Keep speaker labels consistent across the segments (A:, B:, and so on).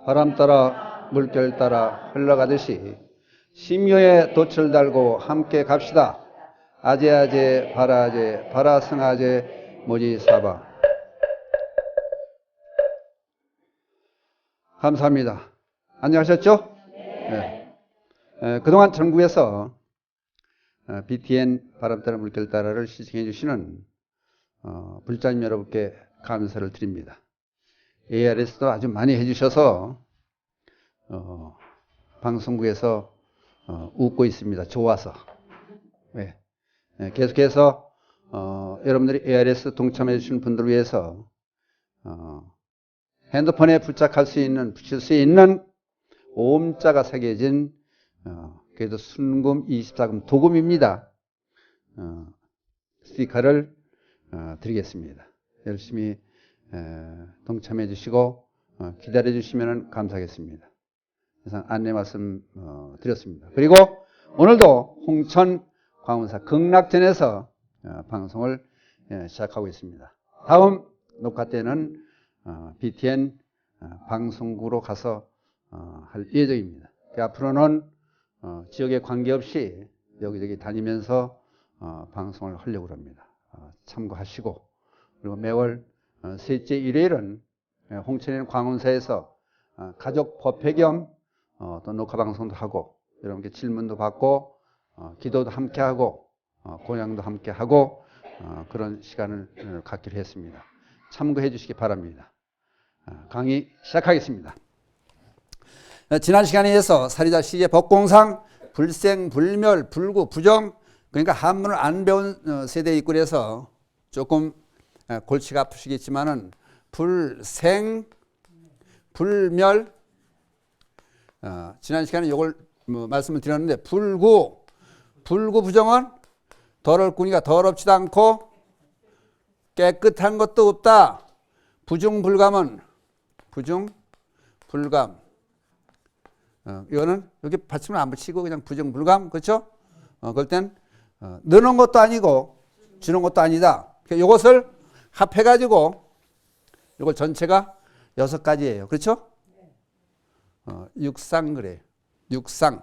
A: 바람 따라 물결 따라 흘러가듯이 심요의 돛을 달고 함께 갑시다. 아제아제 바라제 바라승아제 모지사바. 감사합니다. 안녕하셨죠? 네. 그동안 전국에서 BTN 바람 따라 물결 따라를 시청해 주시는 불자님 여러분께 감사를 드립니다. ARS도 아주 많이 해주셔서 방송국에서 웃고 있습니다. 좋아서. 네. 계속해서 여러분들이 ARS 동참해 주시는 분들을 위해서 핸드폰에 붙일 수 있는 오음자가 새겨진 그래도 순금 24금 도금입니다. 스티커를 드리겠습니다. 열심히 동참해 주시고 기다려 주시면 감사하겠습니다. 이상 안내 말씀 드렸습니다. 그리고 오늘도 홍천 광운사 극락전에서 방송을 시작하고 있습니다. 다음 녹화 때는 BTN 방송국으로 가서 할 예정입니다. 앞으로는 지역에 관계없이 여기저기 다니면서 방송을 하려고 합니다. 참고하시고, 그리고 매월 셋째 일요일은 홍천인 광운사에서 가족 법회 겸 또 녹화 방송도 하고, 여러분께 질문도 받고, 기도도 함께 하고, 공양도 함께 하고, 그런 시간을 갖기로 했습니다. 참고해 주시기 바랍니다. 강의 시작하겠습니다. 지난 시간에 이어서 사리자 시제 법공상 불생, 불멸, 불구, 부정, 그러니까 한문을 안 배운 세대에 있고래서 조금 골치가 아프시겠지만은 불생, 불멸, 지난 시간에 이걸 말씀을 드렸는데 불구 부정은 더럽구니가 더럽지도 않고 깨끗한 것도 없다. 부중불감은 부중불감. 이거는 여기 받침을 안 붙이고 그냥 부중불감, 그렇죠? 그럴 땐 넣는 것도 아니고 주는 것도 아니다. 이것을 합해가지고 이걸 전체가 6가지예요. 그렇죠? 육상 그래. 육상.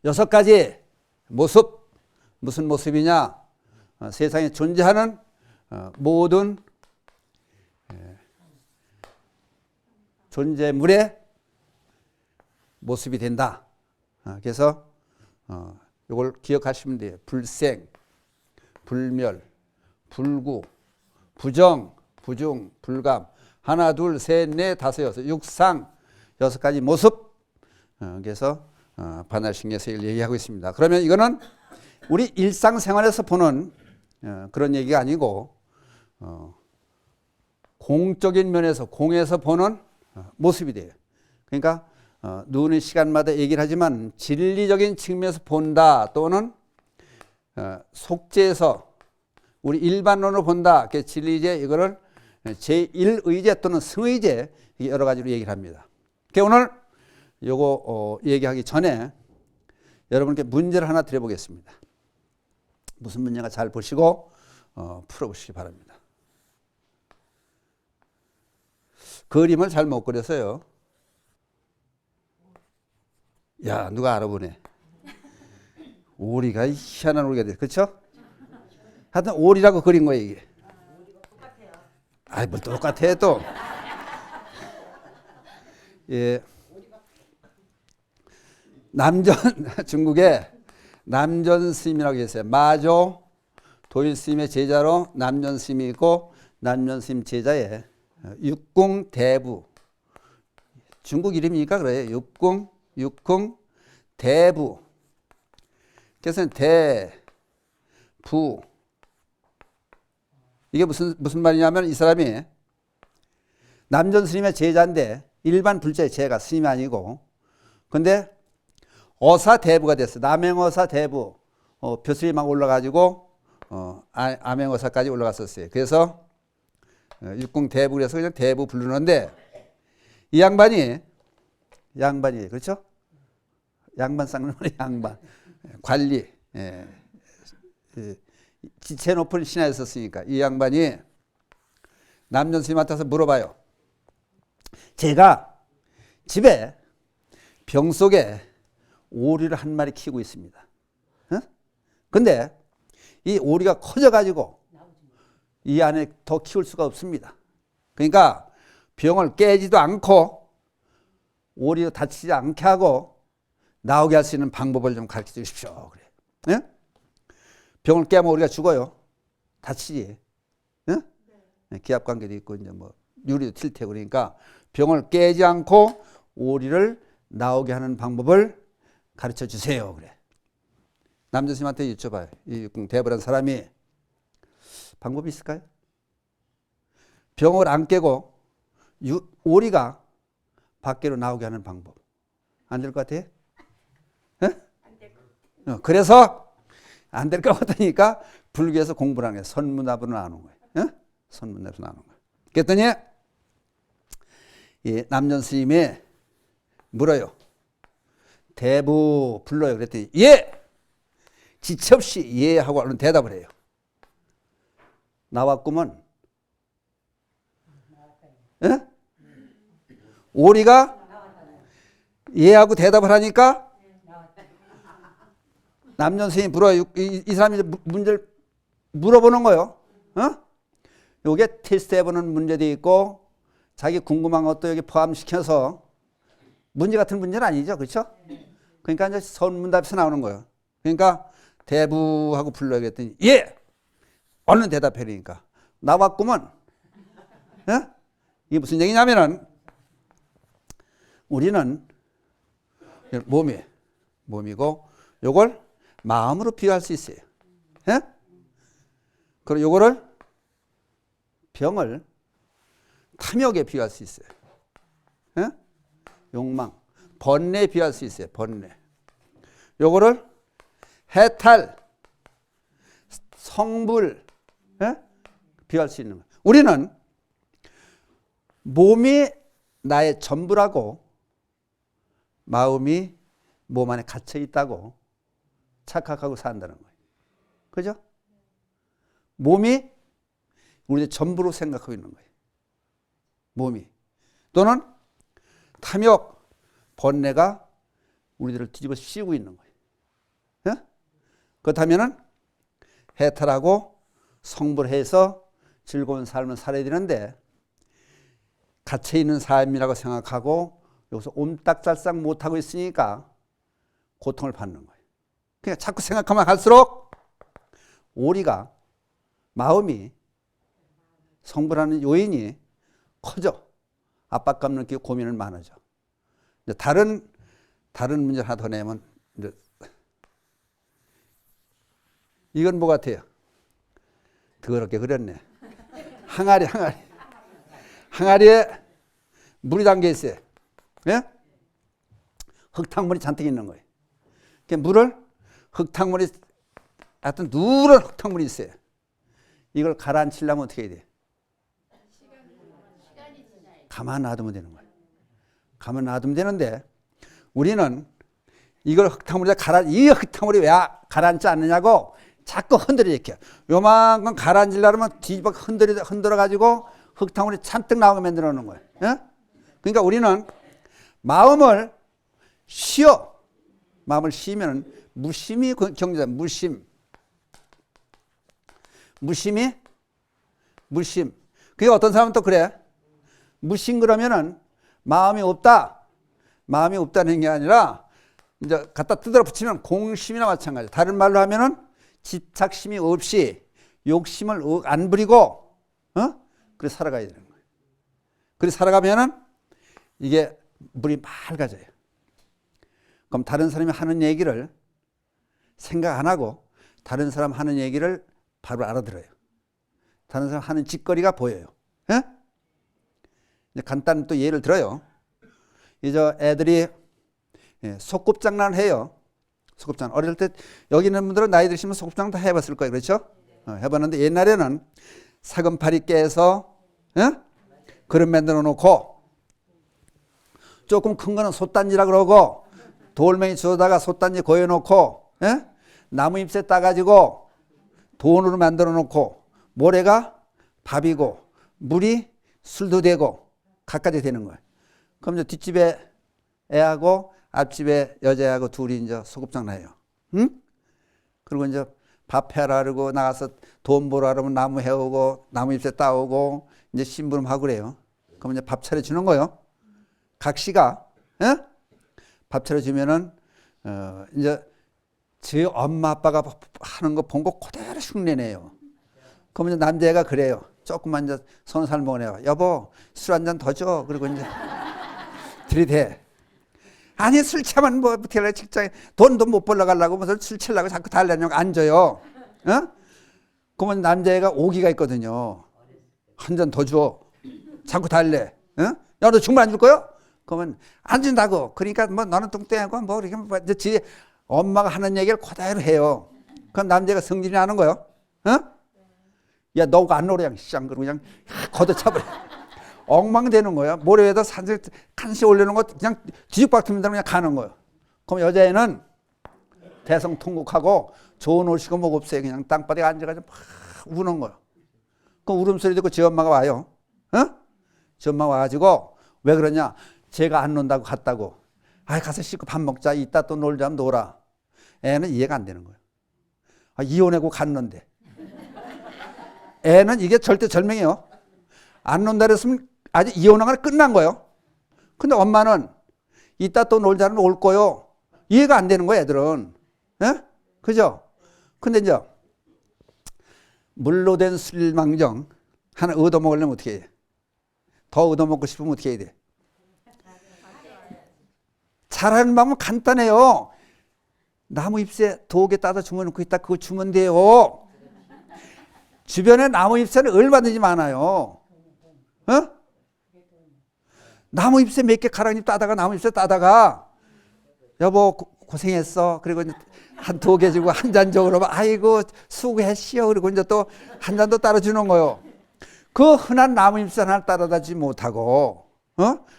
A: 6가지 모습. 무슨 모습이냐? 세상에 존재하는 모든 존재물의 모습이 된다. 그래서 이걸 기억하시면 돼요. 불생, 불멸, 불구, 부정, 부중, 불감. 하나, 둘, 셋, 넷, 다섯, 여섯. 육상 6가지 모습. 그래서 반야신경에서 얘기하고 있습니다. 그러면 이거는 우리 일상생활에서 보는 그런 얘기가 아니고 공적인 면에서 공에서 보는 모습이 돼요. 그러니까 누구는 시간마다 얘기를 하지만 진리적인 측면에서 본다 또는 속죄에서 우리 일반론으로 본다. 진리제 이거를 제1의제 또는 승의제 여러 가지로 얘기를 합니다. 오늘 요거 얘기하기 전에 여러분께 문제를 하나 드려보겠습니다. 무슨 문제가 잘 보시고 풀어보시기 바랍니다. 그림을 잘 못 그려서요. 야, 누가 알아보네. 오리가 희한한 오리가 돼. 그렇죠? 하여튼 오리라고 그린 거예요, 이게. 아이, 뭘 똑같아 또. 예. 중국에 남전 스님이라고 계세요. 마조 도일 스님의 제자로 남전 스님이 있고 남전 스님 제자에 육궁대부. 중국 이름이니까 그래요. 육궁 대부. 그래서 대부. 이게 무슨 말이냐면 이 사람이 남전 스님의 제자인데 일반 불자의 제가 스님이 아니고 근데 어사대부가 됐어요. 남행어사대부. 벼슬이 막 올라가지고 암행어사까지 올라갔었어요. 그래서 육궁대부 그래서 그냥 대부 부르는데 이 양반이 그렇죠? 양반 쌍는 양반 관리 지체 높은 신하에 있었으니까 이 양반이 남전 스님한테 가서 물어봐요. 제가 집에 병 속에 오리를 한 마리 키우고 있습니다. 근데 이 오리가 커져가지고 이 안에 더 키울 수가 없습니다. 그러니까 병을 깨지도 않고 오리도 다치지 않게 하고 나오게 할 수 있는 방법을 좀 가르쳐 주십시오. 그래. 예? 병을 깨면 우리가 죽어요. 다치지. 예? 기압관계도 있고 이제 뭐 유리도 튈 테고 그러니까 병을 깨지 않고 오리를 나오게 하는 방법을 가르쳐 주세요. 그래. 남자 선생님한테 여쭤봐요. 이 대벌한 사람이 방법이 있을까요? 병을 안 깨고 오리가 밖으로 나오게 하는 방법. 안 될 것 같아요? 그래서 안 될 것 같으니까 불교에서 공부를 하는 거예요. 선문답으로 나누는 거예요. 선문답으로 나누는 거예요. 그랬더니 이 남전 스님이 물어요. 대부 불러요. 그랬더니 예! 지체 없이 예 하고 얼른 대답을 해요. 나왔구먼. 예? 오리가 예 하고 대답을 하니까 남전 스님이 물어요. 이 사람이 문제를 물어보는 거예요. 요게 테스트 해보는 문제도 있고 자기 궁금한 것도 여기 포함시켜서 문제 같은 문제는 아니죠. 그렇죠? 그러니까 이제 선문답에서 나오는 거예요. 그러니까 대부하고 불러야겠더니 예! 얼른 대답해라니까 나왔구먼. 예? 이게 무슨 얘기냐면은 우리는 몸이고 요걸 마음으로 비유할 수 있어요. 예? 그리고 요거를 병을 탐욕에 비유할 수 있어요. 예? 욕망, 번뇌에 비유할 수 있어요. 번뇌. 요거를 해탈, 성불, 예? 비유할 수 있는 거예요. 우리는 몸이 나의 전부라고 마음이 몸 안에 갇혀 있다고 착각하고 산다는 거예요. 그죠? 몸이 우리의 전부로 생각하고 있는 거예요. 몸이. 또는 탐욕, 번뇌가 우리들을 뒤집어 씌우고 있는 거예요. 예? 그렇다면은 해탈하고 성불해서 즐거운 삶을 살아야 되는데 갇혀 있는 삶이라고 생각하고 여기서 옴딱달싹 못하고 있으니까 고통을 받는 거예요. 그러니까 자꾸 생각하면 할수록 오리가 마음이 성불하는 요인이 커져. 압박감 느끼고 고민을 많아져. 다른 문제를 하나 더 내면 이건 뭐 같아요? 더럽게 그렸네. 항아리에 물이 담겨 있어요. 예? 흙탕물이 잔뜩 있는 거예요. 흙탕물이 하여튼 누런 흙탕물이 있어요. 이걸 가라앉히려면 어떻게 해야 돼? 가만 놔두면 되는 거예요. 가만 놔두면 되는데 우리는 이걸 이 흙탕물이 왜 가라앉지 않느냐고 자꾸 흔들어 이렇게. 요만큼 가라앉으려면 뒤집어 흔들어 가지고 흙탕물이 잔뜩 나오게 만들어 놓는 거예요. 예? 그러니까 우리는 마음을 쉬어. 마음을 쉬면 무심히 경계자. 무심. 그게 어떤 사람은 또 그래. 무심 그러면은 마음이 없다. 마음이 없다는 게 아니라 이제 갖다 뜯어 붙이면 공심이나 마찬가지. 다른 말로 하면은 집착심이 없이 욕심을 안 부리고 그래 살아가야 되는 거예요. 그래 살아가면은 이게 물이 맑아져요. 그럼 다른 사람이 하는 얘기를 생각 안 하고 다른 사람 하는 얘기를 바로 알아들어요. 다른 사람 하는 짓거리가 보여요. 예? 간단히 또 예를 들어요. 이제 애들이 소꿉장난을 해요. 소꿉장난. 어릴 때 여기 있는 분들은 나이 드시면 소꿉장난 다 해봤을 거예요. 그렇죠? 해봤는데 옛날에는 사금팔이 깨서 그릇 만들어 놓고 조금 큰 거는 솥단지라 그러고 돌멩이 주워다가 솥단지 고여놓고 나무 잎새 따가지고 돈으로 만들어 놓고 모래가 밥이고 물이 술도 되고 갖가지 되는 거예요. 그럼 이제 뒷집에 애하고 앞집에 여자하고 둘이 이제 소꿉장 나요. 응? 그리고 이제 밥 해라 그러고 나가서 돈 벌어 그러면 나무 해오고 나무 잎새 따오고 이제 심부름하고 그래요. 그럼 이제 밥 차려주는 거요. 각 씨가 에? 밥 차려주면은 이제 제 엄마 아빠가 하는 거 본 거 그대로 흉내내요. 그럼 이제 남자애가 그래요. 조금만 이제 30살 먹은 애가 여보 술 한 잔 더 줘. 그리고 이제 들이대. 아니 술 취하면 뭐 어떻게 할래 직장에 돈도 못 벌러 가려고 무슨 술 취려고 자꾸 달래냐고 안 줘요. 어? 그러면 남자애가 오기가 있거든요. 한 잔 더 줘. 자꾸 달래. 어? 야 너 정말 안 줄 거요? 그러면 안 준다고. 그러니까 뭐 너는 뚱뚱하고 뭐 이렇게 뭐 이제 엄마가 하는 얘기를 그대로 해요. 그럼 남자가 성질이 나는 거요. 어? 야 너가 안 노래 그냥 그러고 그냥 걷어차버려. 엉망되는 거야. 모래에다 산을 간시 올리는 거 그냥 뒤죽박힙니다 그냥 가는 거예요. 그럼 여자애는 대성통곡하고 좋은 옷이고 뭐고 없어요. 그냥 땅바닥에 앉아가지고 막 우는 거예요. 그 울음소리 듣고 지 엄마가 와요. 어? 지 엄마가 와가지고 왜 그러냐. 제가 안 논다고 갔다고. 아 가서 씻고 밥 먹자. 이따 또 놀자면 놀아. 애는 이해가 안 되는 거예요. 아, 이혼하고 갔는데. 애는 이게 절대 절명이에요. 안 논다 그랬으면 아주 이혼하거나 끝난 거예요. 근데 엄마는 이따 또 놀자는 올 거요. 이해가 안 되는 거예요, 애들은. 예? 그죠? 근데 이제 물로 된 술망정 하나 얻어먹으려면 어떻게 해야 돼? 더 얻어먹고 싶으면 어떻게 해야 돼? 잘하는 방법은 간단해요. 나무 잎새 도개 따다 주워놓고 있다 그거 주면 돼요. 주변에 나무 잎새는 얼마든지 많아요. 어? 나무 잎새 몇 개 가랑잎 따다가 나무 잎새 따다가 여보 고생했어. 그리고 한 두 개 주고 한 잔 줘. 그러면 아이고 수고했시오. 그리고 이제 또 한 잔 더 따라주는 거요. 그 흔한 나무 잎새 하나 따라다 주지 못하고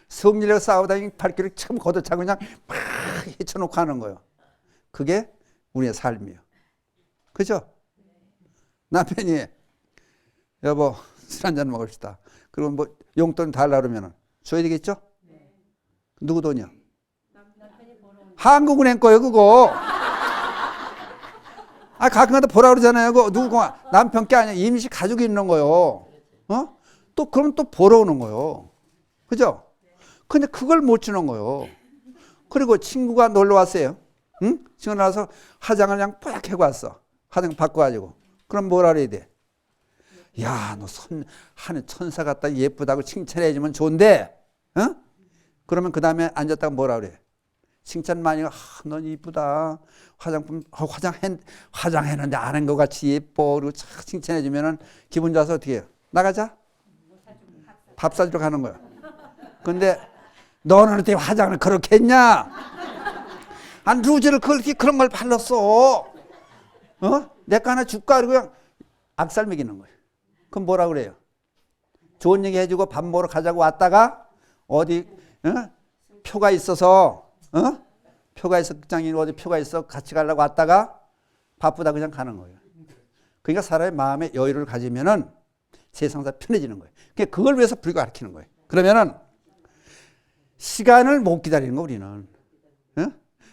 A: 성질로 싸우다니 발길을 참 걷어차고 그냥 막 헤쳐놓고 하는 거예요. 그게 우리의 삶이에요. 그죠? 남편이 여보 술 한 잔 먹읍시다. 그리고 뭐 용돈 달라 그러면 줘야 되겠죠? 누구 돈이야? 한국은행 거예요 그거. 아 가끔가다 보라 그러잖아요. 그거 누구 남편 게 아니야. 임시 가지고 있는 거요. 또 그럼 또 보러 오는 거요. 그죠? 근데 그걸 못 주는 거요. 그리고 친구가 놀러 왔어요. 응? 친구 나와서 화장을 그냥 뽀얗게 하고 왔어. 화장 바꿔가지고. 그럼 뭐라 그래야 돼? 야, 너 하늘 천사 같다 예쁘다고 칭찬해주면 좋은데, 그러면 그 다음에 앉았다가 뭐라 그래? 칭찬 많이 하, 넌 이쁘다. 화장했는데 안 한 것 같이 예뻐. 그리고 착 칭찬해주면은 기분 좋아서 어떻게 해요? 나가자. 밥 사주러 가는 거야. 근데 너는 어떻게 화장을 그렇게 했냐? 안 루즈를 그런 걸 발랐어. 내 거 하나 줄까? 그리고 그냥 악살 먹이는 거예요. 그럼 뭐라 그래요? 좋은 얘기 해주고 밥 먹으러 가자고 왔다가 어디 표가 있어서 표가 있어 극장에 어디 표가 있어 같이 가려고 왔다가 바쁘다 그냥 가는 거예요. 그러니까 사람의 마음의 여유를 가지면은 세상 다 편해지는 거예요. 그러니까 그걸 위해서 불교 가르치는 거예요. 그러면은 시간을 못 기다리는 거 우리는.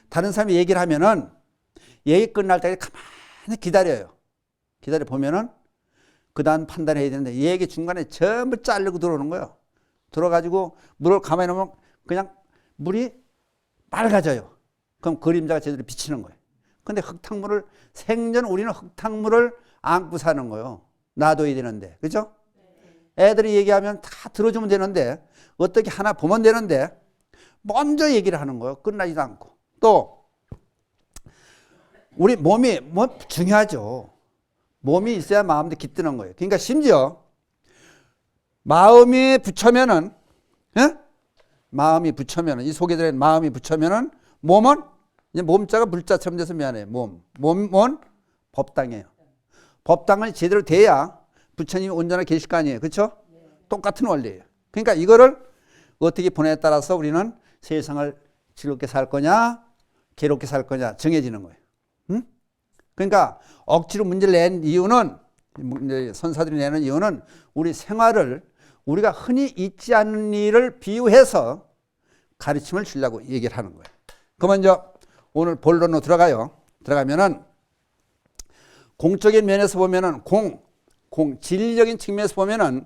A: 다른 사람이 얘기를 하면은 얘기 끝날 때까지 가만히 기다려요. 기다려 보면은 그 다음 판단해야 되는데 이 얘기 중간에 전부 자르고 들어오는 거예요. 들어가지고 물을 가만히 놓으면 그냥 물이 맑아져요. 그럼 그림자가 제대로 비치는 거예요. 근데 흙탕물을 생전 우리는 흙탕물을 안고 사는 거예요. 놔둬야 되는데. 그죠? 애들이 얘기하면 다 들어주면 되는데 어떻게 하나 보면 되는데 먼저 얘기를 하는 거예요. 끝나지도 않고. 또 우리 몸이 중요하죠. 몸이 있어야 마음도 깃드는 거예요. 그러니까 심지어 마음이 붙여면은 마음이 붙여면은 이 속에 들어있는 마음이 붙여면은 몸은 이제 몸자가 물자처럼 돼서 미안해요. 몸은 법당이에요. 법당을 제대로 돼야 부처님이 온전하게 계실 거 아니에요. 그렇죠? 똑같은 원리예요. 그러니까 이거를 어떻게 보내에 따라서 우리는 세상을 즐겁게 살 거냐 괴롭게 살 거냐 정해지는 거예요. 그러니까 억지로 문제를 낸 이유는 선사들이 내는 이유는 우리 생활을 우리가 흔히 잊지 않는 일을 비유해서 가르침을 주려고 얘기를 하는 거예요. 그러면 이제 오늘 본론으로 들어가면은 공적인 면에서 보면은 진리적인 측면에서 보면은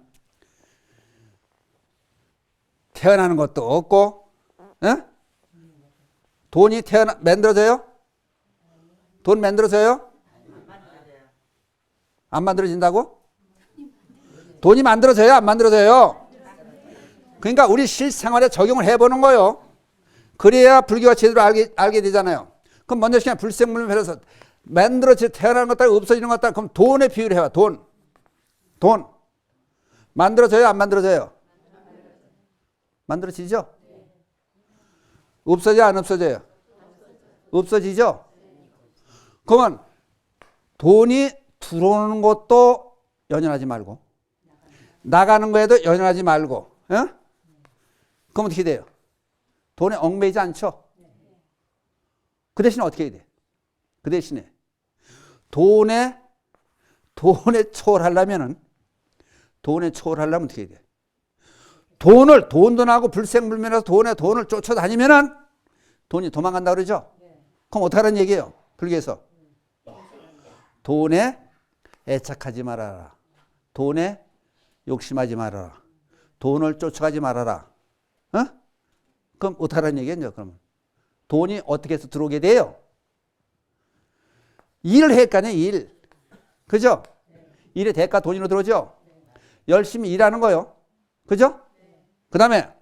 A: 태어나는 것도 없고, 돈이 만들어져요? 돈 만들어져요? 안 만들어진다고? 돈이 만들어져요? 안 만들어져요? 그러니까 우리 실생활에 적용을 해보는 거예요. 그래야 불교가 제대로 알게 되잖아요. 그럼 먼저 그냥 불생물면에서 만들어져 태어나는 것들 없어지는 것들 그럼 돈에 비유를 해봐. 돈 만들어져요? 안 만들어져요? 만들어지죠? 없어져요? 안 없어져요? 없어지죠? 그러면 돈이 들어오는 것도 연연하지 말고 나가는 거에도 연연하지 말고 그럼 어떻게 돼요? 돈에 얽매이지 않죠? 그 대신에 어떻게 해야 돼? 그 대신에 돈에 초월하려면 어떻게 해야 돼? 돈도 나고 불생불면에서 돈을 쫓아다니면은 돈이 도망간다 그러죠? 그럼 어떻게 하라는 얘기예요? 불교에서 돈에 애착하지 말아라. 돈에 욕심하지 말아라. 돈을 쫓아가지 말아라. 그럼 어떻게 하라는 얘기겠죠? 그러면 돈이 어떻게 해서 들어오게 돼요? 일을 할 거 아니에요, 일. 그죠? 일의 대가 돈으로 들어오죠? 열심히 일하는 거요. 그죠? 그 다음에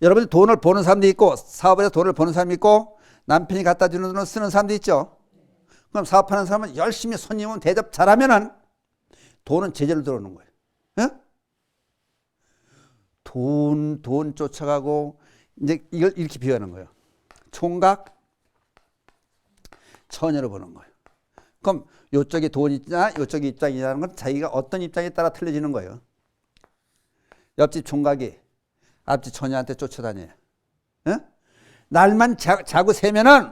A: 여러분이 돈을 버는 사람도 있고 사업에서 돈을 버는 사람이 있고 남편이 갖다 주는 돈을 쓰는 사람도 있죠. 그럼 사업하는 사람은 열심히 손님 대접 잘하면은 돈은 제대로 들어오는 거예요. 돈 쫓아가고 이제 이걸 이렇게 비유하는 거예요. 총각 처녀를 보는 거예요. 그럼 이쪽이 돈 입장, 이쪽이 입장이라는 건 자기가 어떤 입장에 따라 틀려지는 거예요. 옆집 총각이 앞집 처녀한테 쫓아다녀요. 날만 자고 새면은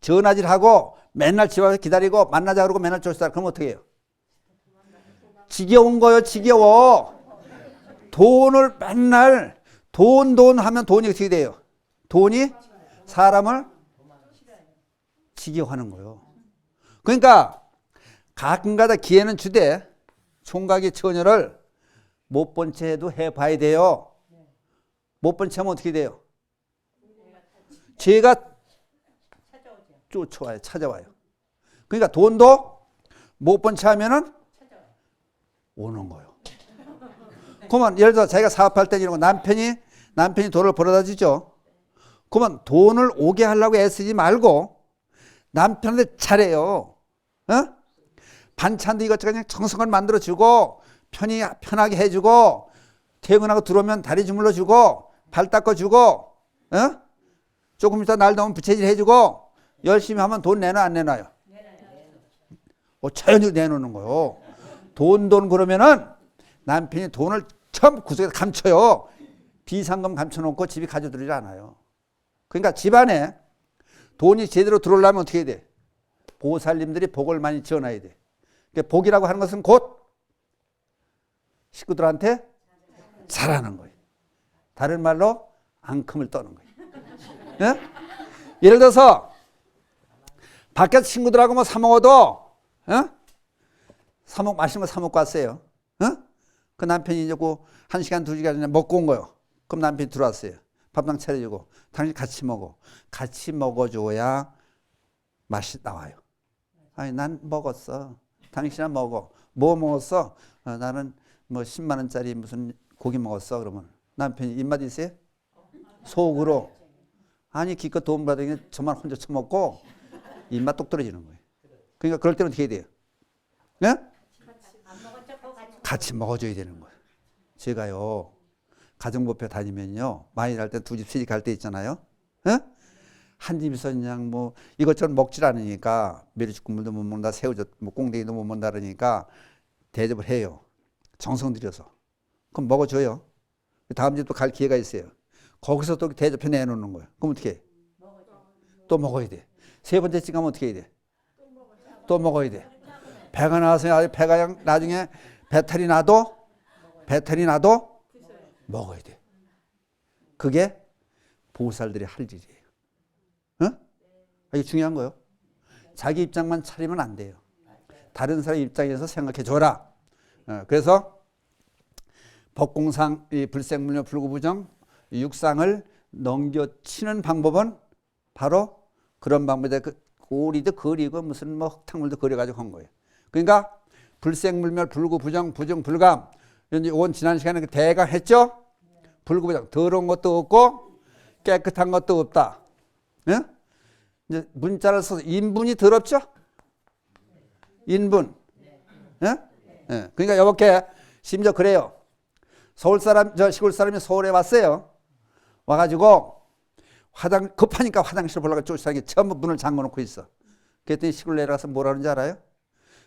A: 전화질하고 맨날 집 앞에 기다리고 만나자 그러고 맨날 쫓아다. 그럼 어떻게 해요? 지겨운 거요, 지겨워. 돈을 맨날 돈 하면 돈이 어떻게 돼요? 돈이 사람을 지겨워하는 거예요. 그러니까 가끔가다 기회는 주되 총각의 처녀를 못 본 채 해도 해봐야 돼요. 못 본 채 하면 어떻게 돼요? 죄가 찾아와요. 그러니까 돈도 못 본 채 하면은 오는 거예요. 그러면 예를 들어 자기가 사업할 때 이런 거 남편이 돈을 벌어다 주죠. 그러면 돈을 오게 하려고 애쓰지 말고 남편한테 잘해요. 반찬도 이것저것 그냥 정성을 만들어 주고 편하게 해주고 퇴근하고 들어오면 다리 주물러 주고 발 닦아 주고 조금 있다 날 더우면 부채질 해주고 열심히 하면 돈 내놔 안 내놔요? 자연히 내놓는 거요. 돈 그러면은 남편이 돈을 처음 구석에 감춰요. 비상금 감춰놓고 집에 가져들이지 않아요. 그러니까 집안에 돈이 제대로 들어오려면 어떻게 해야 돼? 보살님들이 복을 많이 지어놔야 돼. 그러니까 복이라고 하는 것은 곧 식구들한테 잘하는 거예요. 다른 말로 앙큼을 떠는 거예요. 예를 들어서 밖에서 친구들하고 뭐 사 먹어도 맛있는 거 사 먹고 왔어요. 그 남편이 이제 그 1시간 2시간 전에 먹고 온 거예요. 그럼 남편이 들어왔어요. 밥상 차려주고 당신 같이 먹어. 같이 먹어줘야 맛이 나와요. 아니 난 먹었어. 당신은 먹어. 뭐 먹었어? 나는 뭐 10만 원짜리 무슨 고기 먹었어. 그러면 남편이 입맛 있어요? 속으로. 아니 기껏 돈 받으니 저만 혼자 처먹고 입맛 똑 떨어지는 거예요. 그러니까 그럴 때는 어떻게 해야 돼요? 네? 같이 먹어줘야 되는 거예요. 제가요 가정부페 다니면요 많이 갈 때 두 집 세 집 갈 때 있잖아요. 한 집에서 그냥 뭐 이것저것 먹질 않으니까 메리치 국물도 못 먹는다, 새우젓, 뭐 꽁댕이도 못 먹는다 그러니까 대접을 해요. 정성 들여서. 그럼 먹어줘요. 다음 집도 갈 기회가 있어요. 거기서 또 대접해 내놓는 거예요. 그럼 어떻게 해? 또 먹어야 돼. 세 번째 집 가면 어떻게 해야 돼? 또 먹어야 돼. 배가 나와서 배가 나중에 배탈이 나도 먹어야 돼. 그게 보살들이 할 일이에요. 어? 이게 중요한 거요. 자기 입장만 차리면 안 돼요. 다른 사람 입장에서 생각해 줘라. 그래서 법공상, 불생물명, 불구부정, 육상을 넘겨치는 방법은 바로 그런 방법에 오리도 그리고 무슨 뭐 흙탕물도 그려가지고 한 거예요. 그러니까 불생물멸, 불구부정, 부정불감. 이건 지난 시간에 대강 했죠? 불구부정. 더러운 것도 없고 깨끗한 것도 없다. 예? 이제 문자를 써서 인분이 더럽죠? 인분. 예? 예. 그러니까 이렇게 심지어 그래요. 서울 사람, 저 시골 사람이 서울에 왔어요. 와가지고 급하니까 화장실 보려고 쫓아다니게 전부 문을 잠궈 놓고 있어. 그랬더니 시골 내려가서 뭐라 그러는지 알아요?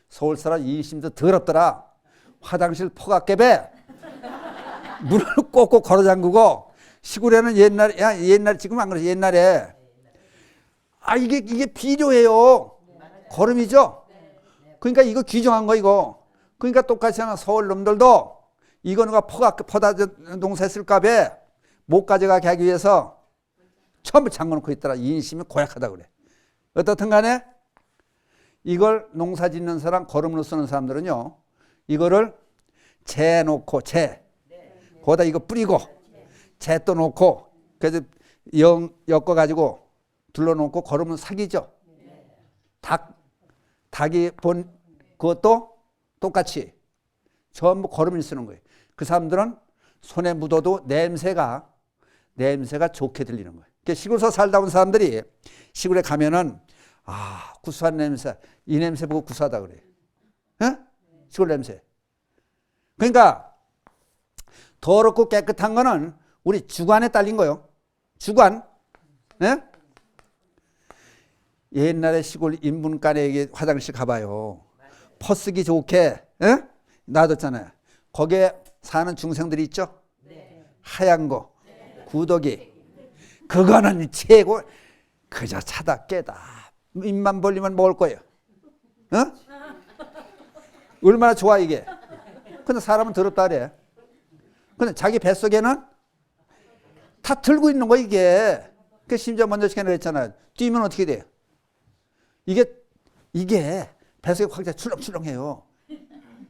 A: 서울 사람 이심도 더럽더라. 화장실 포각개배 문을 꼭꼭 걸어 잠그고 시골에는 옛날에 지금 안 그러지 옛날에 이게 비료예요. 거름이죠. 그러니까 이거 규정한 거 이거. 그러니까 똑같이 하나 서울 놈들도 이거 누가 퍼다 농사했을까봐 못 가져가게 하기 위해서 전부 잠궈놓고 있더라. 인심이 고약하다 그래. 어떻든 간에 이걸 농사 짓는 사람, 거름으로 쓰는 사람들은요, 이거를 재 놓고, 거기다 이거 뿌리고, 재 또 놓고, 그래서 엮어가지고 둘러놓고 거름은 사기죠. 닭이 본 그것도 똑같이 전부 거름을 쓰는 거예요. 그 사람들은 손에 묻어도 냄새가 좋게 들리는 거예요. 그러니까 시골에서 살다 온 사람들이 시골에 가면은 구수한 냄새, 이 냄새 보고 구수하다 그래. 예? 시골 냄새. 그러니까 더럽고 깨끗한 거는 우리 주관에 딸린 거요. 주관. 예? 옛날에 시골 인문간에 화장실 가봐요. 퍼쓰기 좋게 놔뒀잖아요. 거기에 사는 중생들이 있죠. 하얀 거, 구더기. 그거는 최고. 그저 차다 깨다. 입만 벌리면 먹을 거예요. 얼마나 좋아 이게. 근데 사람은 더럽다 그래. 근데 자기 뱃속에는 다 들고 있는 거 이게. 그 심지어 먼저 시간에 했잖아요. 뛰면 어떻게 돼요? 이게 뱃속에 확 출렁출렁해요.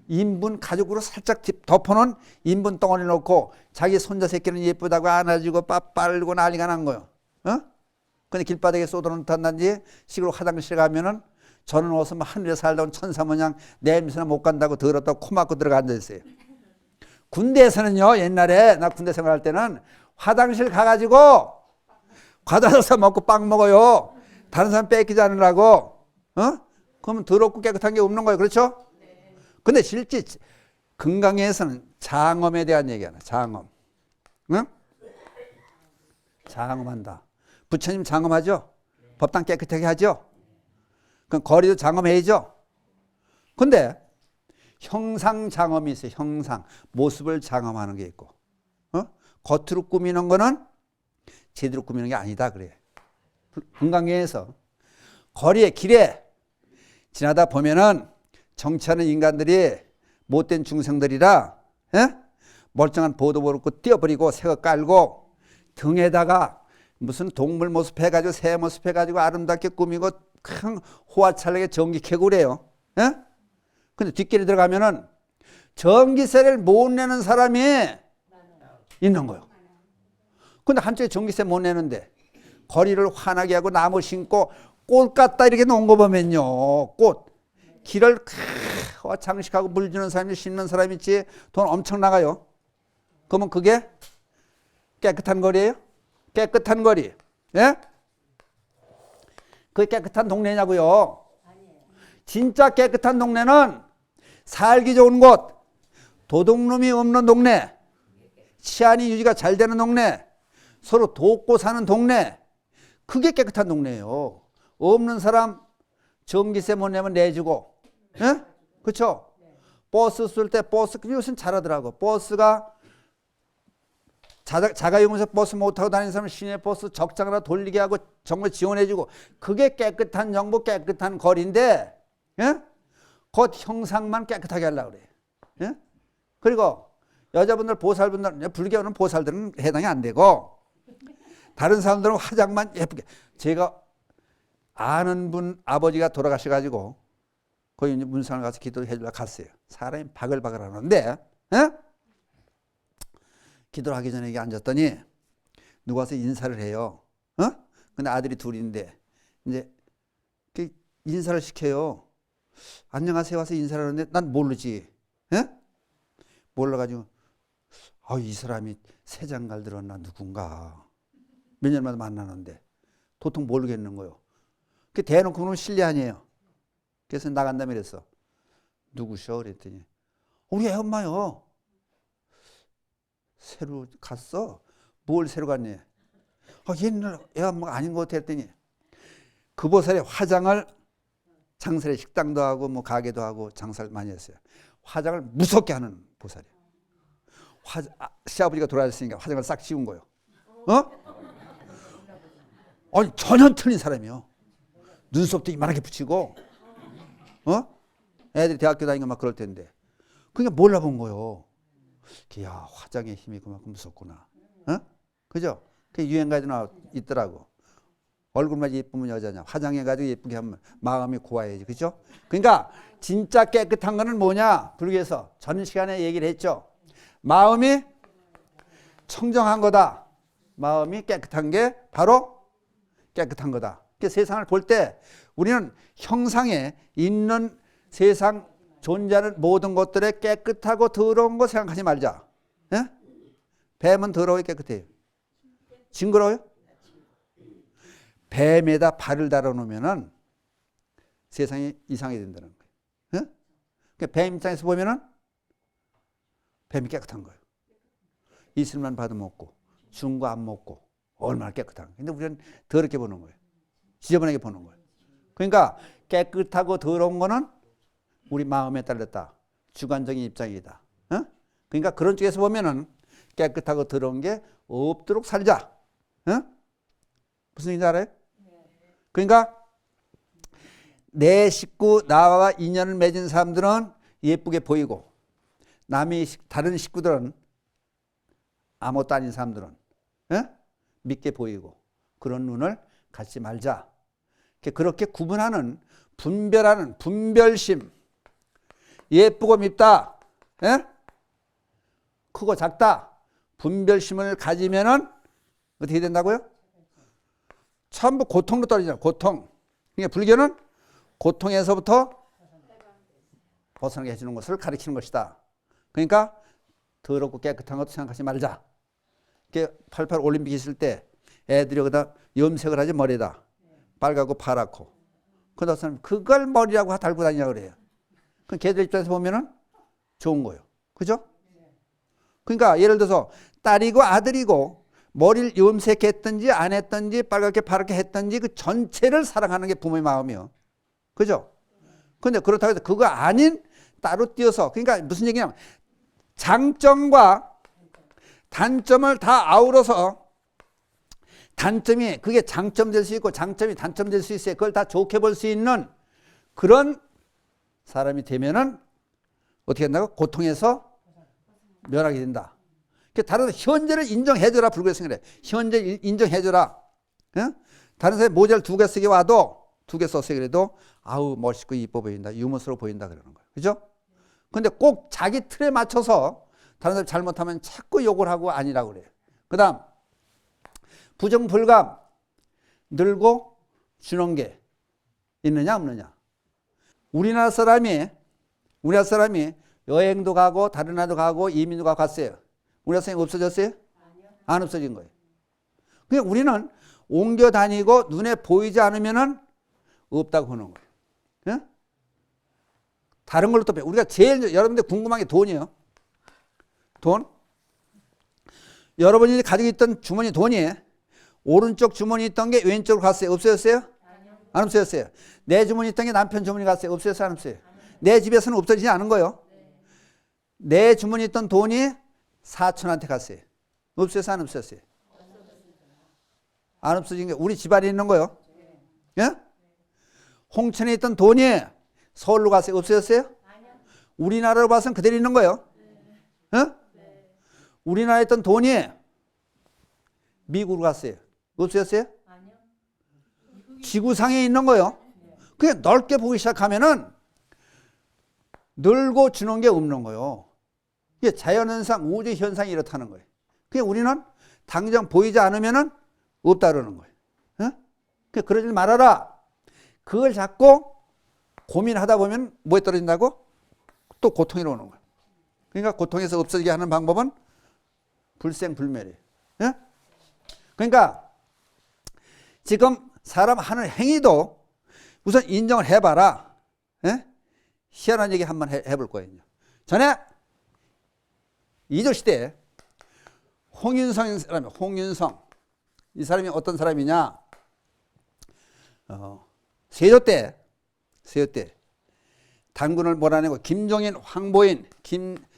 A: 인분 가죽으로 살짝 덮어놓은 인분 덩어리 놓고 자기 손자 새끼는 예쁘다고 안아주고 빠빨고 난리가 난 거예요. 근데 길바닥에 쏟아놓다든지 시골 화장실 가면은 저는 어서 하늘에 살다 온 천사 모양 냄새나 못 간다고 더럽다고 코 막고 들어가 앉아있어요. 군대에서는요, 옛날에 나 군대 생활할 때는 화장실 가가지고 과자 사서 먹고 빵 먹어요. 다른 사람 뺏기지 않으려고. 그러면 더럽고 깨끗한 게 없는 거예요. 그렇죠? 근데 실제 건강에서는 장엄에 대한 얘기하나. 장엄. 응? 장엄한다. 부처님 장엄하죠? 법당 깨끗하게 하죠? 그럼 거리도 장엄해야죠? 근데 형상 장엄이 있어요. 형상. 모습을 장엄하는 게 있고. 겉으로 꾸미는 거는 제대로 꾸미는 게 아니다 그래. 건강에서 거리에 길에 지나다 보면은 정치하는 인간들이 못된 중생들이라 멀쩡한 보도 벗고 띄어버리고 새거 깔고 등에다가 무슨 동물 모습 해가지고 새 모습 해가지고 아름답게 꾸미고 큰 호화찰나게 전기 켜고 그래요. 근데 뒷길에 들어가면은 전기세를 못 내는 사람이 있는 거예요. 근데 한쪽에 전기세 못 내는데 거리를 환하게 하고 나무 심고 꽃 갖다 이렇게 놓은 거 보면요. 꽃. 길을 장식하고 물 주는 사람이 심는 사람이 있지 돈 엄청 나가요. 그러면 그게 깨끗한 거리예요? 깨끗한 거리. 예? 그게 깨끗한 동네냐고요. 진짜 깨끗한 동네는 살기 좋은 곳, 도둑놈이 없는 동네, 치안이 유지가 잘 되는 동네, 서로 돕고 사는 동네, 그게 깨끗한 동네예요. 없는 사람 전기세 못 내면 내주고, 예? 그렇죠? 버스 쓸 때 버스 요즘 잘하더라고. 버스가 자가용에서 버스 못 타고 다니는 사람 시내 버스 적장으로 돌리게 하고 정말 지원해주고, 그게 깨끗한 정부, 깨끗한 거리인데, 예? 곧 형상만 깨끗하게 하려고 그래. 예? 그리고 여자분들 보살분들, 불교는 보살들은 해당이 안 되고, 다른 사람들은 화장만 예쁘게. 제가 아는 분 아버지가 돌아가셔가지고 거기 이제 문상을 가서 기도를 해주려 갔어요. 사람이 바글바글 하는데, 에? 기도를 하기 전에 여기 앉았더니 누가 와서 인사를 해요. 근데 아들이 둘인데 이제 인사를 시켜요. 안녕하세요 와서 인사를 하는데 난 모르지. 몰라가지고 이 사람이 새장갈 들었나 누군가. 몇 년마다 만나는데 도통 모르겠는 거요. 그 대놓고는 실례 아니에요. 그래서 나간다며 그랬어. 누구셔? 그랬더니 우리 애 엄마요. 새로 갔어? 뭘 새로 갔니? 옛날 애 엄마가 아닌 것 같아 했더니 그 보살에 화장을 장설에 식당도 하고 뭐 가게도 하고 장사를 많이 했어요. 화장을 무섭게 하는 보살이에요. 시아버지가 돌아가셨으니까 화장을 싹 지운 거예요. 아니 전혀 틀린 사람이요. 눈썹도 이만하게 붙이고, 애들이 대학교 다니고 막 그럴 텐데, 그러니까 몰라본 거요. 야 화장의 힘이 그만큼 무섭구나. 그죠? 그 유행가에도 있더라고. 얼굴만 예쁘면 여자냐, 화장해가지고 예쁘게 하면 마음이 고와야지, 그죠? 그러니까 진짜 깨끗한 거는 뭐냐? 불교에서 전 시간에 얘기를 했죠. 마음이 청정한 거다. 마음이 깨끗한 게 바로 깨끗한 거다. 세상을 볼 때 우리는 형상에 있는 세상 존재하는 모든 것들에 깨끗하고 더러운 거 생각하지 말자. 예? 뱀은 더러워요, 깨끗해요? 징그러워요? 뱀에다 발을 달아놓으면은 세상이 이상하게 된다는 거예요. 그러니까 뱀 입장에서 보면은 뱀이 깨끗한 거예요. 이슬만 봐도 먹고, 준 거 안 먹고, 얼마나 깨끗한 거예요. 근데 우리는 더럽게 보는 거예요. 지저분하게 보는 거예요. 그러니까 깨끗하고 더러운 거는 우리 마음에 따랐다. 주관적인 입장이다. 그러니까 그런 쪽에서 보면은 깨끗하고 더러운 게 없도록 살자. 무슨 얘기인지 알아요? 그러니까 내 식구, 나와 인연을 맺은 사람들은 예쁘게 보이고 다른 식구들은 아무것도 아닌 사람들은 믿게 보이고 그런 눈을 갖지 말자. 그렇게 구분하는 분별하는 분별심. 예쁘고 밉다. 크고 작다. 분별심을 가지면은 어떻게 된다고요? 전부 고통으로 떨어지잖아요. 고통. 그러니까 불교는 고통에서부터 벗어나게 해주는 것을 가르치는 것이다. 그러니까 더럽고 깨끗한 것도 생각하지 말자. 88 올림픽 있을 때 애들이 여기다 염색을 하지 머리에다. 빨갛고 파랗고. 그러다 사람 그걸 머리라고 달고 다니냐고 그래요. 그럼 걔들 입장에서 보면은 좋은 거예요. 그죠? 그러니까 예를 들어서 딸이고 아들이고 머리를 염색했든지 안 했든지 빨갛게 파랗게 했든지 그 전체를 사랑하는 게 부모의 마음이요. 그죠? 근데 그렇다고 해서 그거 아닌 따로 띄어서 그러니까 무슨 얘기냐면 장점과 단점을 다 아우러서 단점이 그게 장점 될 수 있고 장점이 단점 될 수 있어요. 그걸 다 좋게 볼 수 있는 그런 사람이 되면은 어떻게 된다고? 고통에서 면하게 된다. 다른 현재를 인정해줘라. 불교에서 그래. 현재 인정해줘라. 다른 사람이 모자를 2개 쓰게 와도 2개 썼어요. 그래도 아우 멋있고 이뻐 보인다. 유머스러워 보인다 그러는 거예요. 그죠? 근데 꼭 자기 틀에 맞춰서 다른 사람이 잘못하면 자꾸 욕을 하고 아니라고 그래요. 그 다음 부정불감 늘고 주는 게 있느냐 없느냐. 우리나라 사람이 여행도 가고 다른 나라도 가고 이민도 가고 갔어요. 우리나라 사람이 없어졌어요? 아니요. 안 없어진 거예요. 그러니까 우리는 옮겨 다니고 눈에 보이지 않으면은 없다고 하는 거예요. 예? 다른 걸로 또 우리가 제일 여러분들 궁금한 게 돈이에요. 돈. 여러분이 가지고 있던 주머니 돈이 오른쪽 주머니 있던 게 왼쪽으로 갔어요? 없어졌어요? 아니요. 안 없어졌어요. 내 주머니 있던 게 남편 주머니 갔어요? 없어졌어요? 안 없어졌어요? 내 집에서는 없어지지 않은 거예요. 내 주머니 있던 돈이 사촌한테 갔어요. 없어졌어요? 안 없어졌어요? 안 없어진 게 우리 집안에 있는 거예요. 예? 홍천에 있던 돈이 서울로 갔어요? 없어졌어요? 우리나라로 봐서는 그대로 있는 거예요. 예? 우리나라에 있던 돈이 미국으로 갔어요. 없어졌어요? 지구상에 있는 거요. 그게 넓게 보기 시작하면은 늘고 주는 게 없는 거요. 이게 자연현상, 우주현상이 이렇다는 거예요. 그게 우리는 당장 보이지 않으면은 없다 그러는 거예요. 어? 그러지 말아라. 그걸 자꾸 고민하다 보면 뭐에 떨어진다고? 또 고통이 오는 거예요. 그러니까 고통에서 없어지게 하는 방법은 불생불멸이에요. 예? 그러니까 지금 사람 하는 행위도 우선 인정을 해봐라. 예? 희한한 얘기 한번 해볼 거예요. 전에 이조시대에 홍윤성이라는 사람이, 홍윤성. 이 사람이 어떤 사람이냐? 세조 때 단군을 몰아내고 김종인, 황보인,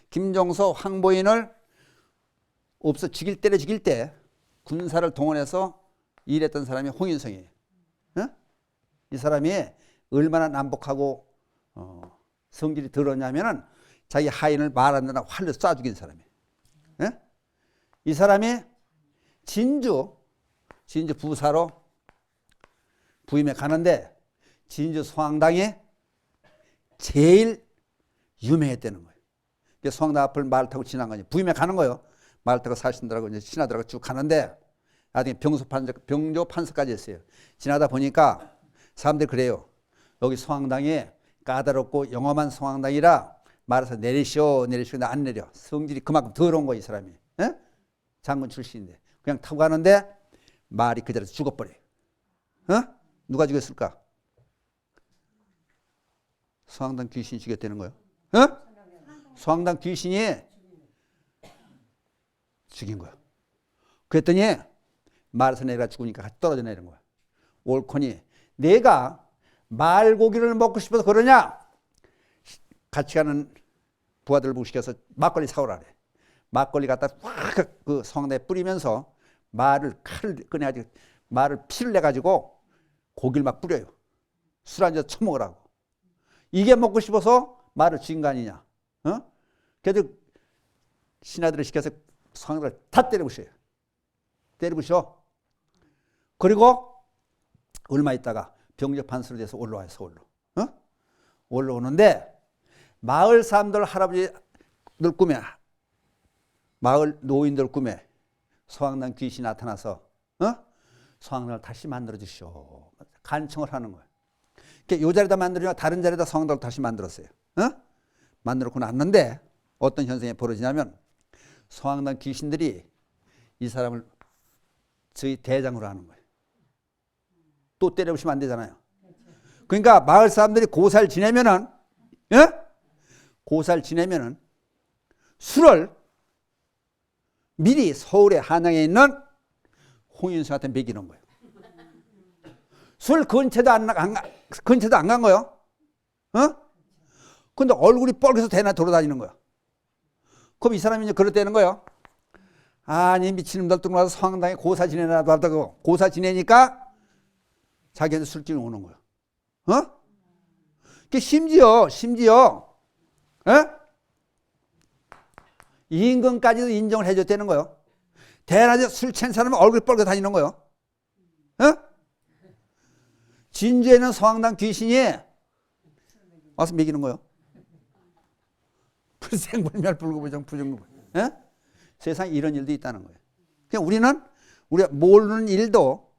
A: 김종서, 황보인을 때려 죽일 때 군사를 동원해서 일했던 사람이 홍윤성이에요. 어? 이 사람이 얼마나 남복하고 성질이 더러냐면은 자기 하인을 말 안 듣는다고 활로 쏴 죽인 사람이에요. 예? 이 사람이 진주 부사로 부임해 가는데 진주 소항당에 제일 유명했다는 거예요. 소항당 앞을 말 타고 지난 거지. 부임해 가는 거예요. 말 타고 사신들하고 이제 신하들하고 쭉 가는데 나중에 병조 판서까지 했어요. 지나다 보니까 사람들이 그래요. 여기 소항당에 까다롭고 영험한 소항당이라 말해서 내리시오. 근데 안 내려. 성질이 그만큼 더러운 거야, 이 사람이. 에? 장군 출신인데. 그냥 타고 가는데 말이 그 자리에서 죽어버려요. 어? 누가 죽였을까? 소항당 귀신이 죽였다는 거예요. 어? 소항당 귀신이 죽인 거야. 그랬더니 말에서 내가 죽으니까 같이 떨어져 내린 거야. 옳거니 내가 말고기를 먹고 싶어서 그러냐? 같이 가는 부하들 보고 시켜서 막걸리 사오라 그래. 막걸리 갖다 확 그 성내에 뿌리면서 칼을 꺼내가지고 말을 피를 내가지고 고기를 막 뿌려요. 술 한잔 처먹으라고. 이게 먹고 싶어서 말을 죽인 거 아니냐? 어? 그래도 신하들을 시켜서 성을 다 때려부셔요. 때려부셔. 그리고 얼마 있다가 병적판서로 돼서 올라와요, 서울로. 어? 올라오는데 마을 사람들, 할아버지들 꿈에, 마을 노인들 꿈에 소항당 귀신이 나타나서 소항당을 다시 만들어 주시오. 간청을 하는 거예요. 이 자리에다 만들어주면 다른 자리에다 소항당을 다시 만들었어요. 만들어놓고 났는데 어떤 현상이 벌어지냐면 소항당 귀신들이 이 사람을 저희 대장으로 하는 거예요. 또 때려부시면 안 되잖아요. 그러니까 마을 사람들이 고사를 지내면은, 예? 고사를 지내면은 술을 미리 서울의 한양에 있는 홍윤수한테 먹이는 거예요. 술 근처도 안 간 거예요. 근데 얼굴이 뻘개서 대나 돌아다니는 거야. 그럼 이 사람이 이제 그랬다는 거예요. 아니, 미친놈들 들어와서 성당에 고사 지내라도 하다고. 고사 지내니까 자기한테 술집이 오는 거야. 심지어, 임금까지도 인정을 해줬다는 거예요. 대낮에 술 취한 사람은 얼굴이 뻘개 다니는 거예요. 진주에는 성당 귀신이 와서 먹이는 거예요. 불생불멸 불구부정 부정구. 세상에 이런 일도 있다는 거예요. 그냥 우리가 모르는 일도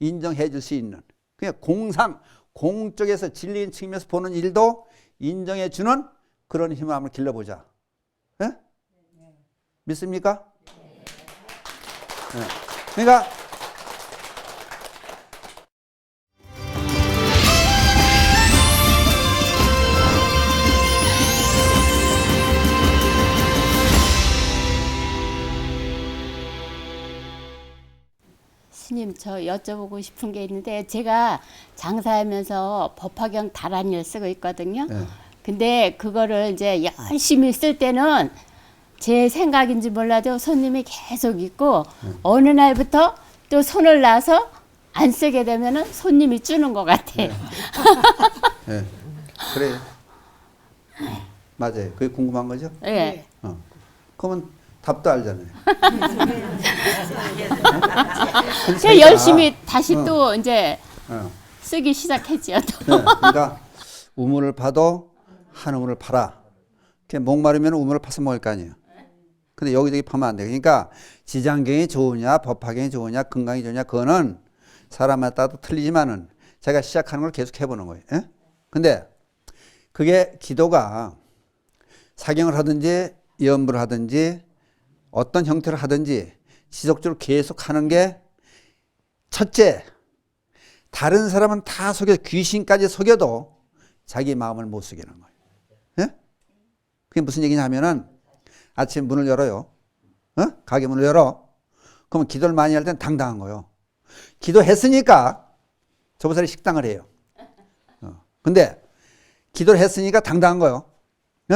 A: 인정해 줄 수 있는, 그냥 공적에서 진리인 측면에서 보는 일도 인정해 주는 그런 힘을 한번 길러보자. 믿습니까? 그러니까
B: 스님, 저 여쭤보고 싶은 게 있는데 제가 장사하면서 법화경 다란이를 쓰고 있거든요. 근데 그거를 이제 열심히 쓸 때는 제 생각인지 몰라도 손님이 계속 있고 어느 날부터 또 손을 놔서 안 쓰게 되면은 손님이 주는 것 같아요.
A: 그래요. 맞아요. 그게 궁금한 거죠?
B: 네.
A: 그러면 답도 알잖아요.
B: 제가 열심히 다시 또 이제
A: 어.
B: 쓰기 시작했지요.
A: 네, 그러니까 우물을 파도 한 우물을 팔아. 목마르면 우물을 파서 먹을 거 아니에요. 근데 여기저기 파면 안 돼. 그러니까 지장경이 좋으냐, 법화경이 좋으냐, 건강이 좋으냐, 그거는 사람마다 따라 틀리지만은 제가 시작하는 걸 계속 해보는 거예요. 예? 근데 그게 기도가 사경을 하든지 연부를 하든지 어떤 형태를 하든지 지속적으로 계속 하는 게 첫째, 다른 사람은 다 속여, 귀신까지 속여도 자기 마음을 못 속이는 거예요. 예? 그게 무슨 얘기냐 하면은 아침 문을 열어요. 어? 가게 문을 열어. 그러면 기도를 많이 할 땐 당당한 거예요. 기도했으니까 저보살이 식당을 해요. 근데 기도를 했으니까 당당한 거예요. 어?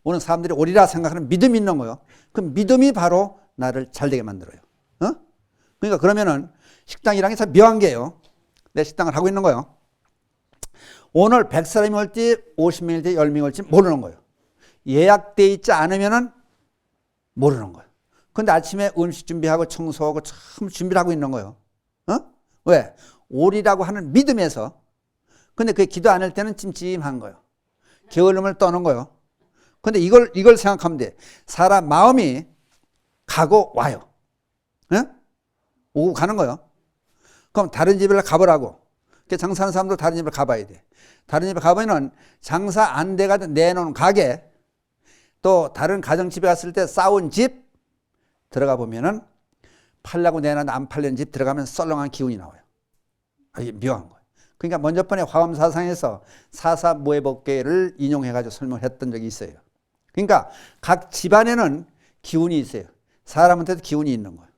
A: 오는 사람들이 오리라 생각하는 믿음이 있는 거예요. 그 믿음이 바로 나를 잘되게 만들어요. 어? 그러니까 그러면은 식당이란 게 참 묘한 게요. 내 식당을 하고 있는 거예요. 오늘 100사람이 올지 50명이 올지 10명이 올지 모르는 거예요. 예약돼 있지 않으면은 모르는 거예요. 근데 아침에 음식 준비하고 청소하고 참 준비를 하고 있는 거예요. 어? 왜? 오리라고 하는 믿음에서. 근데 그게 기도 안 할 때는 찜찜한 거예요. 게을름을 떠는 거예요. 근데 이걸 생각하면 돼. 사람 마음이 가고 와요. 예? 오고 가는 거예요. 그럼 다른 집을 가보라고. 장사하는 사람도 다른 집을 가봐야 돼. 다른 집에 가보면은 장사 안 돼가지고 내놓은 가게, 또 다른 가정집에 갔을 때 싸운 집 들어가 보면은 팔려고 내놨는데 안 팔린 집 들어가면 썰렁한 기운이 나와요. 이게 묘한 거예요. 그러니까 먼저 번에 화엄사상에서 사사모해법계를 인용해가지고 설명했던 적이 있어요. 그러니까 각 집안에는 기운이 있어요. 사람한테도 기운이 있는 거예요.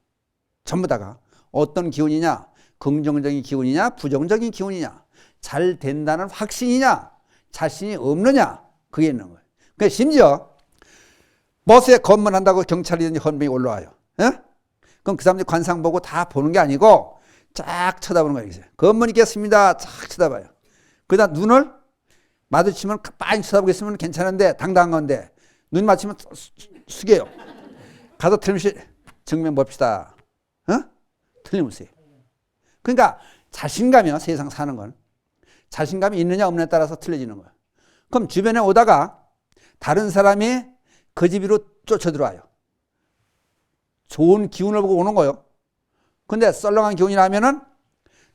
A: 전부 다가 어떤 기운이냐, 긍정적인 기운이냐, 부정적인 기운이냐, 잘 된다는 확신이냐, 자신이 없느냐, 그게 있는 거예요. 그러니까 심지어 버스에 검문한다고 경찰이든지 헌병이 올라와요. 예? 그럼 그 사람들이 관상 보고 다 보는 게 아니고 쫙 쳐다보는 거예요. 검문 있겠습니다. 쫙 쳐다봐요. 그러다 눈을 마주치면 빤히 쳐다보겠으면 괜찮은데 당당한 건데 눈 맞추면 숙여요. 가서 틀림없이 정면 봅시다. 어? 틀림없이. 그러니까 자신감이요. 세상 사는 건. 자신감이 있느냐 없느냐에 따라서 틀려지는 거예요. 그럼 주변에 오다가 다른 사람이 그 집으로 쫓아 들어와요. 좋은 기운을 보고 오는 거예요. 근데 썰렁한 기운이 나면은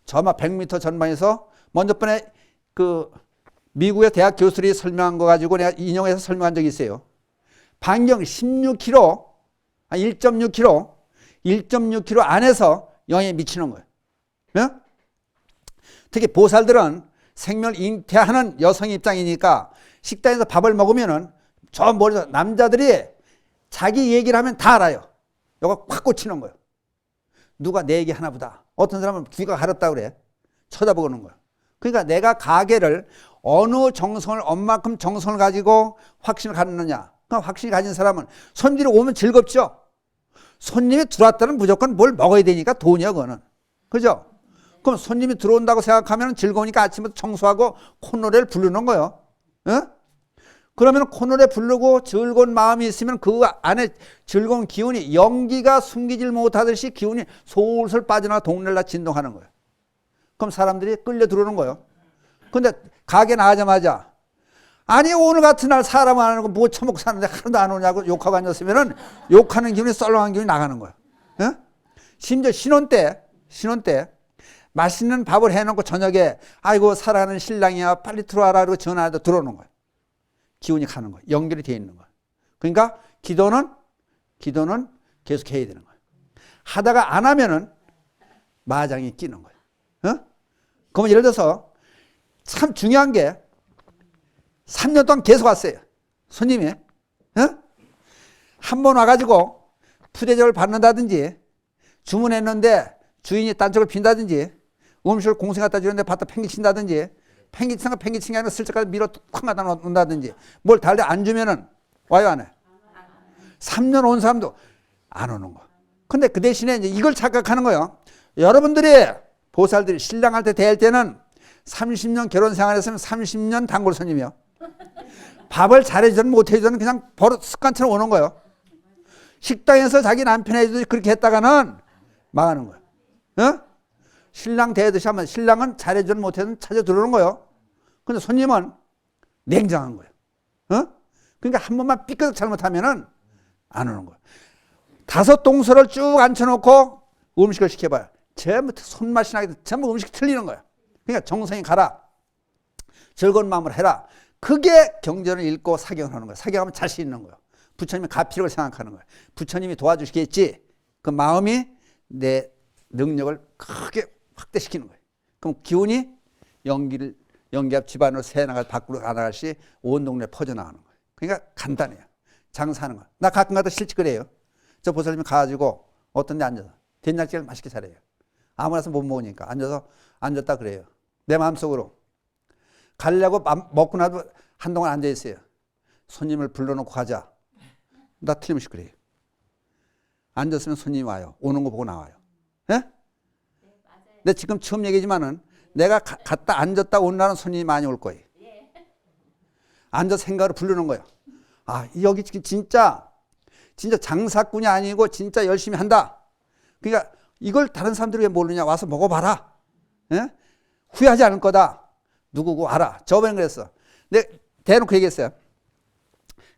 A: 저막 100m 전방에서 먼저 번에 그 미국의 대학 교수들이 설명한 거 가지고 내가 인용해서 설명한 적이 있어요. 반경 16km, 1.6km, 1.6km 안에서 영향이 미치는 거예요. 네? 특히 보살들은 생명을 잉태하는 여성 입장이니까 식당에서 밥을 먹으면은 저 멀리서 남자들이 자기 얘기를 하면 다 알아요. 이거 확 꽂히는 거예요. 누가 내 얘기 하나 보다. 어떤 사람은 귀가 가렵다 그래. 쳐다보는 거예요. 그러니까 내가 가게를 어느 정성을, 얼마큼 정성을 가지고 확신을 갖느냐. 그러니까 확신을 가진 사람은 손님들이 오면 즐겁죠. 손님이 들어왔다는 무조건 뭘 먹어야 되니까 돈이야, 그거는. 그죠? 그럼 손님이 들어온다고 생각하면 즐거우니까 아침부터 청소하고 콧노래를 부르는 거예요. 어? 그러면 콧노래 부르고 즐거운 마음이 있으면 그 안에 즐거운 기운이 연기가 숨기질 못하듯이 기운이 솔솔 빠져나가 동네를 진동하는 거예요. 그럼 사람들이 끌려 들어오는 거예요. 근데 가게 나가자마자 아니 오늘 같은 날 사람 안 하고 뭐 처먹고 사는데 하나도 안 오냐고 욕하고 앉았으면은 욕하는 기운이 썰렁한 기운이 나가는 거예요. 어? 심지어 신혼 때 맛있는 밥을 해놓고 저녁에 아이고 사랑하는 신랑이야 빨리 들어와라 그러고 전화해도 들어오는 거예요. 기운이 가는 거예요. 연결이 되어 있는 거예요. 그러니까 기도는 계속 해야 되는 거예요. 하다가 안 하면은 마장이 끼는 거예요. 어? 그러면 예를 들어서 참 중요한 게 3년 동안 계속 왔어요. 손님이. 어? 한 번 와가지고 푸대접을 받는다든지 주문했는데 주인이 딴 쪽을 빈다든지 음식을 공생 갖다 주는데 받다 팽개친다든지 팽개친 게 아니라 슬쩍 가서 밀어 콱 갖다 놓는다든지 뭘 달래 안 주면은 와요 안 해? 3년 온 사람도 안 오는 거. 근데 그 대신에 이제 이걸 착각하는 거예요. 여러분들이 보살들이 신랑할 때 대할 때는 30년 결혼 생활했으면 30년 단골 손님이요. 밥을 잘해주든 못해주든 그냥 버릇 습관처럼 오는 거예요. 식당에서 자기 남편이 그렇게 했다가는 망하는 거야. 어? 신랑 대듯이 하면 신랑은 잘해주는 못해는 찾아 들어오는 거예요. 근데 손님은 냉정한 거예요. 어? 그러니까 한 번만 삐끗 잘못하면은 안 오는 거예요. 5 동서를 쭉 앉혀놓고 음식을 시켜봐요. 전부 손맛이 나게 전부 음식이 틀리는 거야. 그러니까 정성이 가라. 즐거운 마음으로 해라. 그게 경전을 읽고 사경을 하는 거야. 사경하면 자신 있는 거야. 부처님의 가피력을 생각하는 거야. 부처님이 도와주시겠지. 그 마음이 내 능력을 크게 확대시키는 거예요. 그럼 기운이 연기합 집안으로 새나가 밖으로 나갈시 온 동네에 퍼져나가는 거예요. 그러니까 간단해요. 장사하는 거. 나 가끔 가다 실제 그래요. 저 보살님이 가가지고 어떤 데 앉아서 된장찌개를 맛있게 잘해요. 아무나서 못 먹으니까 앉았다 그래요. 내 마음속으로 가려고 먹고 나도 한동안 앉아있어요. 손님을 불러놓고 가자. 나 틀림없이 그래요. 앉았으면 손님이 와요. 오는 거 보고 나와요. 예? 근데 지금 처음 얘기지만은 내가 갔다 앉았다 온 날은 손님이 많이 올 거예요. 앉아서 생각을 부르는 거예요. 아, 여기 진짜 장사꾼이 아니고 진짜 열심히 한다. 그러니까 이걸 다른 사람들이 왜 모르냐. 와서 먹어봐라. 예? 후회하지 않을 거다. 누구고 알아. 저번에 그랬어. 근데 대놓고 얘기했어요.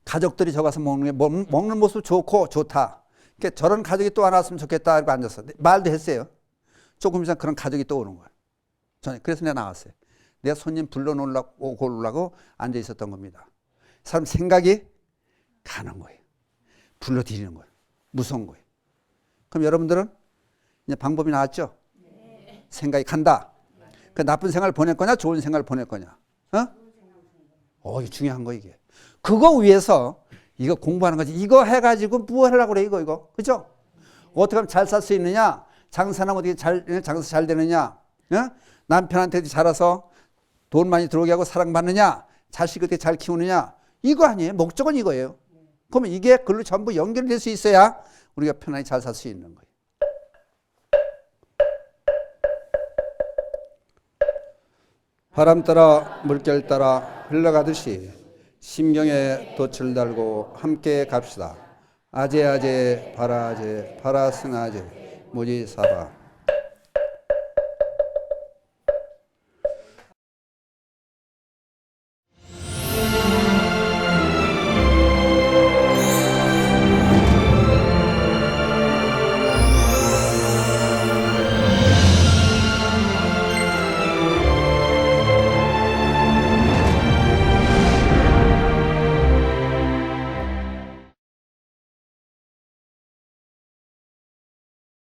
A: 가족들이 저 가서 먹는 모습 좋고 좋다. 그러니까 저런 가족이 또 하나 왔으면 좋겠다. 하고 앉았어. 말도 했어요. 조금 있으면 그런 가족이 또 오는 거야. 저는 그래서 내가 나왔어요. 내가 손님 불러놓으려고 앉아 있었던 겁니다. 사람 생각이 가는 거예요. 불러들이는 거예요. 무서운 거예요. 그럼 여러분들은 이제 방법이 나왔죠? 네. 생각이 간다. 그 나쁜 생각을 보낼 거냐, 좋은 생각을 보낼 거냐. 이게 중요한 거 이게. 그거 위해서 이거 공부하는 거지. 이거 해가지고 뭐 하려고 그래 이거. 그죠? 어떻게 하면 잘 살 수 있느냐? 장사는 어떻게 장사 잘 되느냐? 남편한테 잘해서 돈 많이 들어오게 하고 사랑받느냐? 자식 어떻게 잘 키우느냐? 이거 아니에요. 목적은 이거예요. 그러면 이게 글로 전부 연결될 수 있어야 우리가 편안히 잘 살 수 있는 거예요. 바람 따라 물결 따라 흘러가듯이 심경에 돛을 달고 함께 갑시다. 아제아제 바라아제 바라승아제 무지사바